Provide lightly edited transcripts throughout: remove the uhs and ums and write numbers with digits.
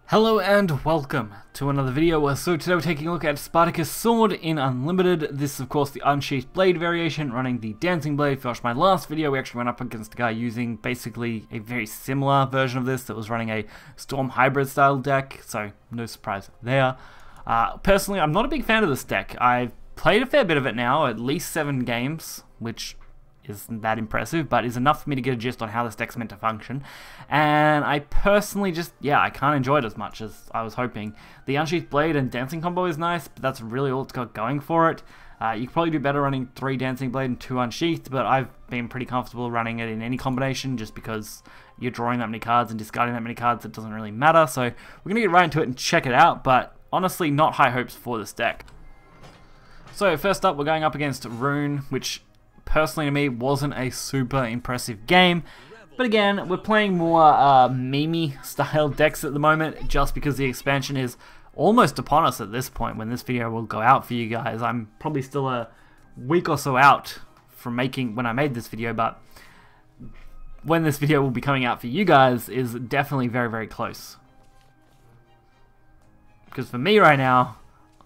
Hello and welcome to another video. So today we're taking a look at Spartacus Sword in Unlimited. This is of course the Unsheathed Blade variation running the Dancing Blade. If you watched my last video, we actually went up against a guy using basically a very similar version of this that was running a Storm Hybrid style deck, so no surprise there. Personally, I'm not a big fan of this deck. I've played a fair bit of it now, at least 7 games, which isn't that impressive, but is enough for me to get a gist on how this deck's meant to function. And I personally I can't enjoy it as much as I was hoping. The Unsheathed Blade and Dancing combo is nice, but that's really all it's got going for it. You could probably do better running 3 Dancing Blade and 2 Unsheathed, but I've been pretty comfortable running it in any combination just because you're drawing that many cards and discarding that many cards, it doesn't really matter. So we're going to get right into it and check it out, but honestly not high hopes for this deck. So first up, we're going up against Rune, which personally to me wasn't a super impressive game, but again we're playing more meme style decks at the moment just because the expansion is almost upon us at this point when this video will go out for you guys. I'm probably still a week or so out from when I made this video, but when this video will be coming out for you guys is definitely very, very close. Because for me right now,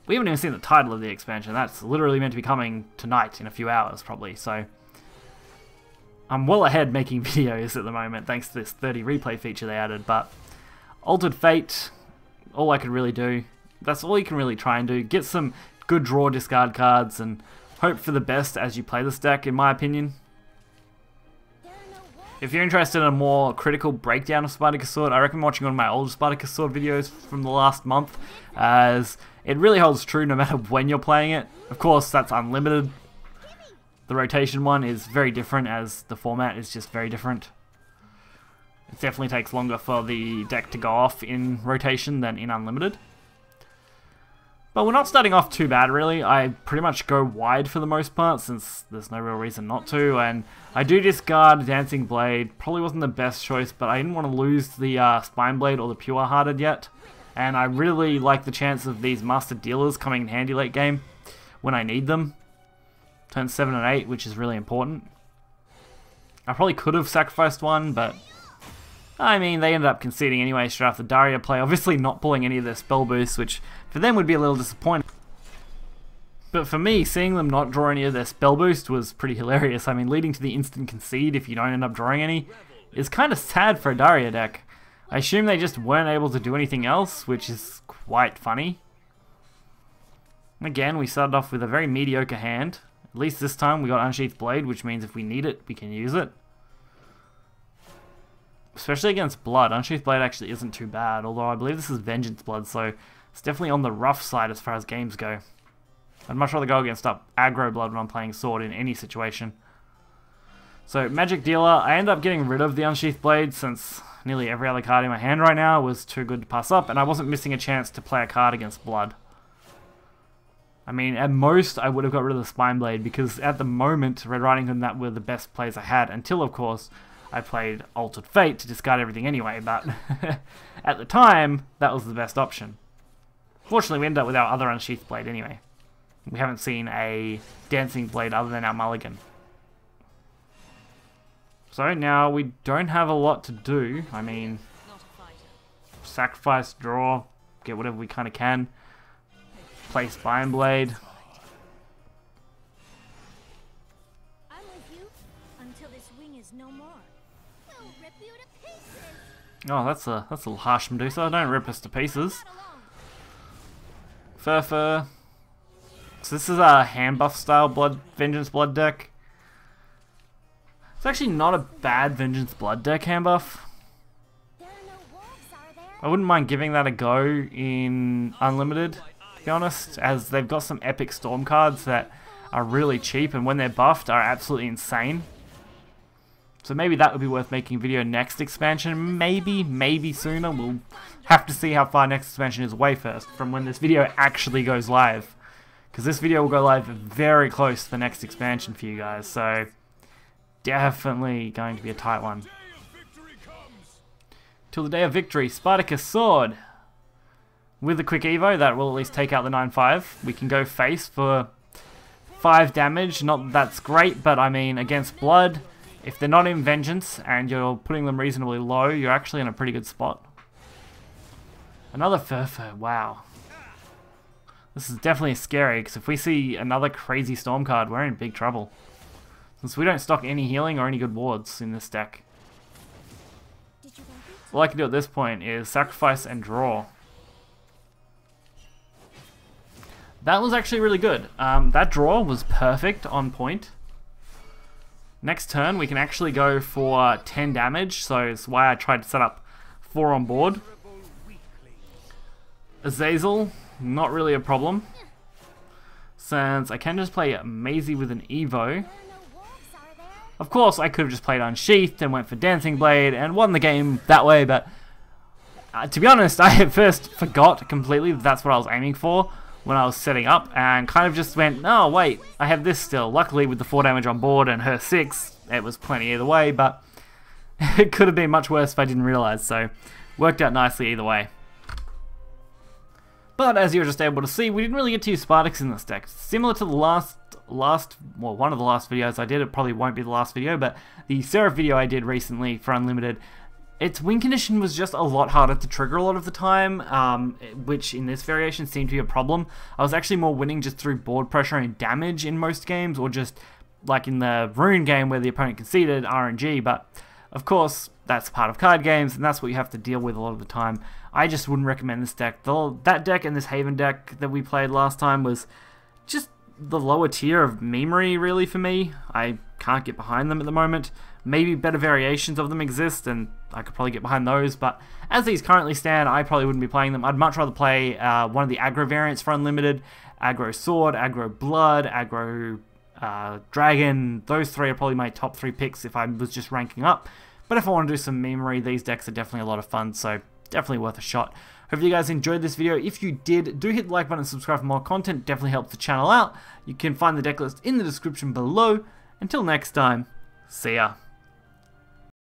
we haven't even seen the title of the expansion. That's literally meant to be coming tonight in a few hours, probably. So I'm well ahead making videos at the moment, thanks to this 30 replay feature they added. But Altered Fate, all I could really do. That's all you can really try and do. Get some good draw discard cards and hope for the best as you play this deck, in my opinion. If you're interested in a more critical breakdown of Spartacus Sword, I recommend watching one of my old Spartacus Sword videos from the last month, as it really holds true no matter when you're playing it. Of course, that's unlimited. The rotation one is very different, as the format is just very different. It definitely takes longer for the deck to go off in rotation than in unlimited. But we're not starting off too bad, really. I pretty much go wide for the most part, since there's no real reason not to. And I do discard Dancing Blade. Probably wasn't the best choice, but I didn't want to lose the Spine Blade or the Pure Hearted yet. And I really like the chance of these Master Dealers coming in handy late game when I need them. Turn 7 and 8, which is really important. I probably could have sacrificed one, but I mean, they ended up conceding anyway straight after Daria play, obviously not pulling any of their spell boosts, which for them would be a little disappointing. But for me, seeing them not draw any of their spell boost was pretty hilarious. I mean, leading to the instant concede if you don't end up drawing any is kind of sad for a Daria deck. I assume they just weren't able to do anything else, which is quite funny. Again, we started off with a very mediocre hand. At least this time we got Unsheathed Blade, which means if we need it, we can use it. Especially against Blood. Unsheathed Blade actually isn't too bad, although I believe this is Vengeance Blood, so it's definitely on the rough side as far as games go. I'd much rather go against aggro Blood when I'm playing Sword in any situation. So, Magic Dealer, I end up getting rid of the Unsheathed Blade since nearly every other card in my hand right now was too good to pass up, and I wasn't missing a chance to play a card against Blood. I mean, at most, I would have got rid of the Spine Blade, because at the moment, Red Riding Hood and that were the best plays I had, until, of course, I played Altered Fate to discard everything anyway, but at the time, that was the best option. Fortunately, we ended up with our other Unsheathed Blade anyway. We haven't seen a Dancing Blade other than our Mulligan. So now we don't have a lot to do. I mean, sacrifice, draw, get whatever we kind of can. Play Spine Blade. Oh, that's a little harsh, Medusa. Don't rip us to pieces. Fur. So this is a hand buff style Vengeance Blood deck. It's actually not a bad Vengeance Blood deck hand buff. I wouldn't mind giving that a go in Unlimited, to be honest, as they've got some epic Storm cards that are really cheap and when they're buffed are absolutely insane. So maybe that would be worth making a video next expansion. Maybe sooner. We'll have to see how far next expansion is away first from when this video actually goes live. Because this video will go live very close to the next expansion for you guys. So definitely going to be a tight one. Till the day of victory, Spartacus Sword. With a quick evo, that will at least take out the 9/5. We can go face for 5 damage. Not that that's great, but I mean, against Blood, if they're not in Vengeance and you're putting them reasonably low, you're actually in a pretty good spot. Another Furfur, wow. This is definitely scary, because if we see another crazy Storm card, we're in big trouble. Since we don't stock any healing or any good wards in this deck. All I can do at this point is sacrifice and draw. That was actually really good. That draw was perfect, on point. Next turn we can actually go for 10 damage, so it's why I tried to set up 4 on board. Azazel, not really a problem, since I can just play Maisie with an Evo. Of course, I could have just played Unsheathed and went for Dancing Blade and won the game that way, but to be honest, I at first forgot completely that that's what I was aiming for when I was setting up, and kind of just went, oh wait, I have this still. Luckily with the 4 damage on board and her 6, it was plenty either way, but it could have been much worse if I didn't realise, so worked out nicely either way. But as you were just able to see, we didn't really get to use Spartacus in this deck. Similar to the one of the last videos I did, it probably won't be the last video, but the Seraph video I did recently for Unlimited, its win condition was just a lot harder to trigger a lot of the time, which in this variation seemed to be a problem. I was actually more winning just through board pressure and damage in most games, or just like in the Rune game where the opponent conceded RNG, but of course that's part of card games and that's what you have to deal with a lot of the time. I just wouldn't recommend this deck. That deck and this Haven deck that we played last time was just the lower tier of memery really for me. I can't get behind them at the moment. Maybe better variations of them exist and I could probably get behind those, but as these currently stand, I probably wouldn't be playing them. I'd much rather play one of the aggro variants for Unlimited. Aggro Sword, Aggro Blood, Aggro Dragon. Those 3 are probably my top 3 picks if I was just ranking up. But if I want to do some memery, these decks are definitely a lot of fun, so definitely worth a shot. Hope you guys enjoyed this video. If you did, do hit the like button and subscribe for more content. Definitely helps the channel out. You can find the deck list in the description below. Until next time, see ya.